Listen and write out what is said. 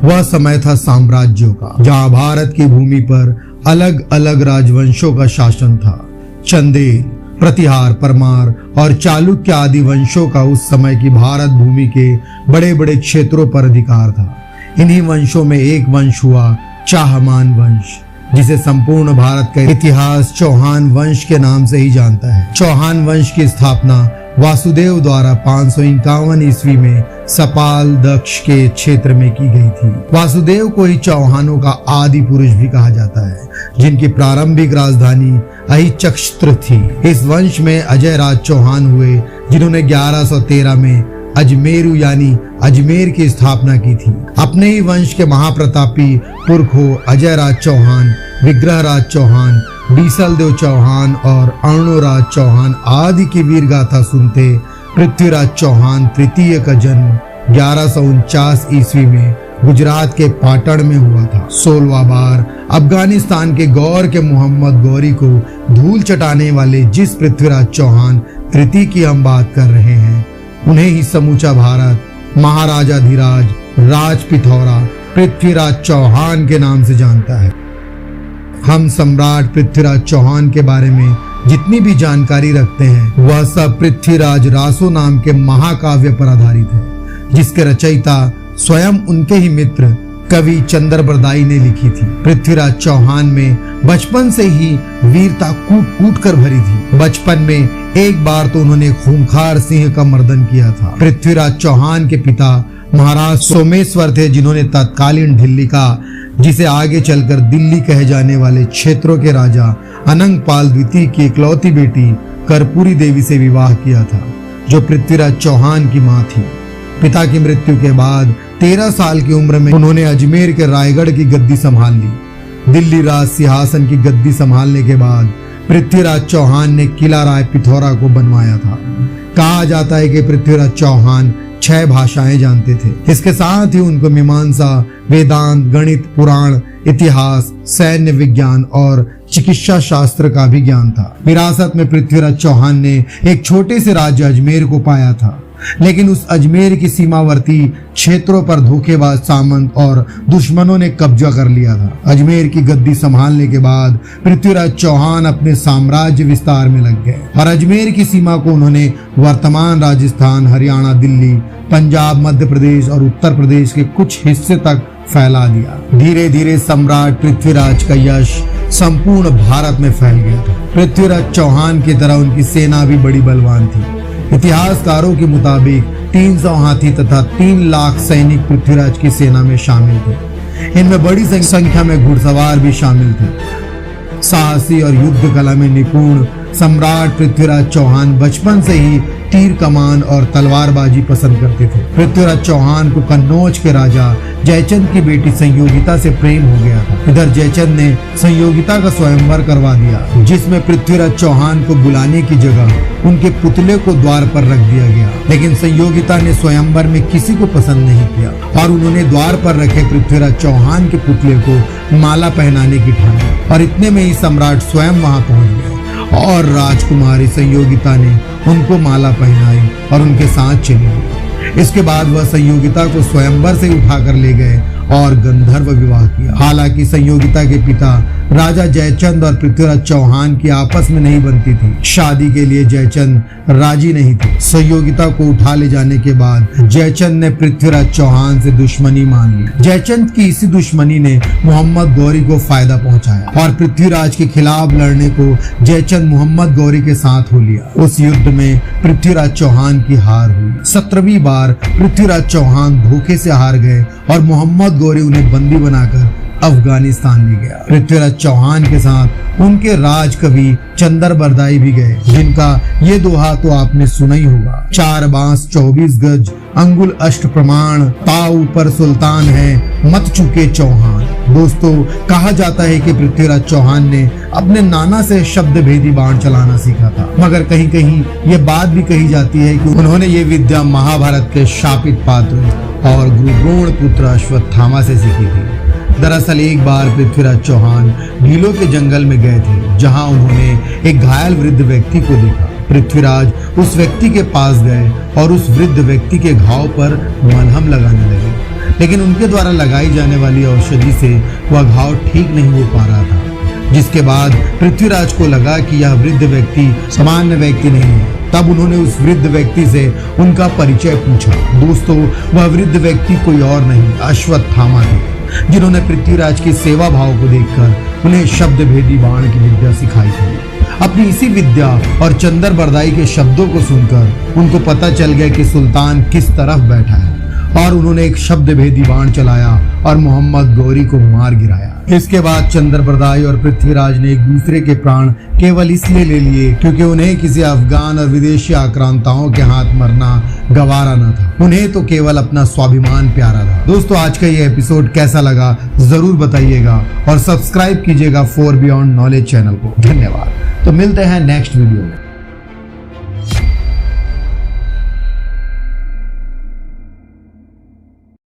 वह समय था साम्राज्यों का, जहां भारत की भूमि पर अलग अलग राजवंशों का शासन था। चंदेल, प्रतिहार, परमार और चालुक्य आदि वंशों का उस समय की भारत भूमि के बड़े बड़े क्षेत्रों पर अधिकार था। इन्हीं वंशों में एक वंश हुआ चाहमान वंश, जिसे संपूर्ण भारत का इतिहास चौहान वंश के नाम से ही जानता है। चौहान वंश की स्थापना वासुदेव द्वारा 551 ईस्वी में सपाल दक्ष के क्षेत्र में की गई थी। वासुदेव को ही चौहानों का आदि पुरुष भी कहा जाता है, जिनकी प्रारंभिक राजधानी अहिचक्षत्र थी। इस वंश में अजय राज चौहान हुए, जिन्होंने 1113 में अजमेरू यानी अजमेर की स्थापना की थी। अपने ही वंश के महाप्रतापी पुरखों अजय राज चौहान, विग्रह राज चौहान, बीसल देव चौहान और अर्णोराज चौहान आदि की वीर गाथा सुनते पृथ्वीराज चौहान तृतीय का जन्म 1149 ईस्वी में गुजरात के पाटण में हुआ था। 16वां बार अफगानिस्तान के गौर के मोहम्मद गौरी को धूल चटाने वाले जिस पृथ्वीराज चौहान तृतीय की हम बात कर रहे हैं, उन्हें ही समूचा भारत महाराजाधिराज राज पिथौरा पृथ्वीराज चौहान के नाम से जानता है। हम सम्राट पृथ्वीराज चौहान के बारे में जितनी भी जानकारी रखते हैं, वह सब पृथ्वीराज रासो नाम के महाकाव्य पर आधारित है, जिसके रचयिता स्वयं उनके ही मित्र कवि चंद्रबरदाई ने लिखी थी। पृथ्वीराज चौहान में बचपन से ही वीरता कूट कूट कर भरी थी। बचपन में एक बार तो उन्होंने खूंखार सिंह का मर्दन किया था। पृथ्वीराज चौहान के पिता महाराज सोमेश्वर थे, जिन्होंने तत्कालीन दिल्ली का, जिसे आगे चलकर दिल्ली कहे जाने वाले क्षेत्रों के राजा अनंगपाल द्वितीय की इकलौती बेटी कर्पूरी देवी से विवाह किया था, जो पृथ्वीराज चौहान की मां थी। पिता की मृत्यु के बाद 13 साल की उम्र में उन्होंने अजमेर के रायगढ़ की गद्दी संभाल ली। दिल्ली राज सिंहासन की गद्दी संभालने के बाद पृथ्वीराज चौहान ने किला राय पिथौरा को बनवाया था। कहा जाता है कि पृथ्वीराज चौहान 6 भाषाएं जानते थे। इसके साथ ही उनको मीमांसा, वेदांत, गणित, पुराण, इतिहास, सैन्य विज्ञान और चिकित्सा शास्त्र का भी ज्ञान था। विरासत में पृथ्वीराज चौहान ने एक छोटे से राज्य अजमेर को पाया था, लेकिन उस अजमेर की सीमावर्ती क्षेत्रों पर धोखेबाज सामंत और दुश्मनों ने कब्जा कर लिया था। अजमेर की गद्दी संभालने के बाद पृथ्वीराज चौहान अपने साम्राज्य विस्तार में लग गए और अजमेर की सीमा को उन्होंने वर्तमान राजस्थान, हरियाणा, दिल्ली, पंजाब, मध्य प्रदेश और उत्तर प्रदेश के कुछ हिस्से तक फैला दिया। धीरे धीरे सम्राट पृथ्वीराज का यश संपूर्ण भारत में फैल गया था। पृथ्वीराज चौहान की तरह उनकी सेना भी बड़ी बलवान थी। इतिहासकारों के मुताबिक 300 हाथी तथा 3 लाख सैनिक पृथ्वीराज की सेना में शामिल थे। इनमें बड़ी संख्या में घुड़सवार भी शामिल थे। साहसी और युद्ध कला में निपुण सम्राट पृथ्वीराज चौहान बचपन से ही तीर कमान और तलवारबाजी पसंद करते थे। पृथ्वीराज चौहान को कन्नौज के राजा जयचंद की बेटी संयोगिता से प्रेम हो गया था। इधर जयचंद ने संयोगिता का स्वयंवर करवा दिया, जिसमें पृथ्वीराज चौहान को बुलाने की जगह उनके पुतले को द्वार पर रख दिया गया। लेकिन संयोगिता ने स्वयंवर में किसी को पसंद नहीं किया और उन्होंने द्वार पर रखे पृथ्वीराज चौहान के पुतले को माला पहनाने की ठानी और इतने में ही सम्राट स्वयं वहां पहुंच गए और राजकुमारी संयोगिता ने उनको माला पहनाई और उनके साथ चली गई। इसके बाद वह संयोगिता को स्वयंवर से उठाकर ले गए और गंधर्व विवाह किया। हालांकि संयोगिता के पिता राजा जयचंद और पृथ्वीराज चौहान की आपस में नहीं बनती थी। शादी के लिए जयचंद राजी नहीं थे। संयोगिता को उठा ले जाने के बाद जयचंद ने पृथ्वीराज चौहान से दुश्मनी मान ली। जयचंद की इसी दुश्मनी ने मोहम्मद गौरी को फायदा पहुंचाया और पृथ्वीराज के खिलाफ लड़ने को जयचंद मोहम्मद गौरी के साथ हो लिया। उस युद्ध में पृथ्वीराज चौहान की हार हुई। 17वीं बार पृथ्वीराज चौहान धोखे से हार गए और मोहम्मद गौरी उन्हें बंदी बनाकर अफगानिस्तान ले गया। पृथ्वीराज चौहान के साथ उनके राज कवि चंद्रबरदाई भी गए, जिनका ये दोहा तो आपने सुना ही होगा। 4 बांस 24 गज, अंगुल अष्ट प्रमाण, ताऊ पर सुल्तान है, मत चुके चौहान। दोस्तों, कहा जाता है कि पृथ्वीराज चौहान ने अपने नाना से शब्द भेदी बाण चलाना सीखा था, मगर कहीं कहीं ये बात भी कही जाती है कि उन्होंने ये विद्या महाभारत के शापित पात्र और गुरु द्रोण पुत्र अश्वत्थामा से सीखी थी। दरअसल एक बार पृथ्वीराज चौहान भीलों के जंगल में गए थे, जहां उन्होंने एक घायल वृद्ध व्यक्ति को देखा। पृथ्वीराज उस व्यक्ति के पास गए और उस वृद्ध व्यक्ति के घाव पर मलहम लगाने लगे। लेकिन उनके द्वारा लगाई जाने वाली औषधि से वह घाव ठीक नहीं हो पा रहा था, जिसके बाद पृथ्वीराज को लगा कि यह वृद्ध व्यक्ति सामान्य व्यक्ति नहीं है। तब उन्होंने उस वृद्ध व्यक्ति से उनका परिचय पूछा। दोस्तों, वह वृद्ध व्यक्ति कोई और नहीं अश्वत्थामा थे, जिन्होंने पृथ्वीराज की सेवा भाव को देखकर उन्हें शब्द भेदी बाण की विद्या सिखाई थी। अपनी इसी विद्या और चंदर बरदाई के शब्दों को सुनकर उनको पता चल गया कि सुल्तान किस तरफ बैठा है, और उन्होंने एक शब्द भेदी बाण चलाया और मोहम्मद गौरी को मार गिराया। इसके बाद चंदर बरदाई और पृथ्वीराज ने एक दूसरे के प्राण केवल इसलिए ले लिए क्योंकि उन्हें किसी अफगान और विदेशी आक्रांताओं के हाथ मरना गवारा न था। उन्हें तो केवल अपना स्वाभिमान प्यारा था। दोस्तों, आज का ये एपिसोड कैसा लगा जरूर बताइएगा और सब्सक्राइब कीजिएगा फॉर बियॉन्ड नॉलेज चैनल को। धन्यवाद। तो मिलते हैं नेक्स्ट वीडियो में।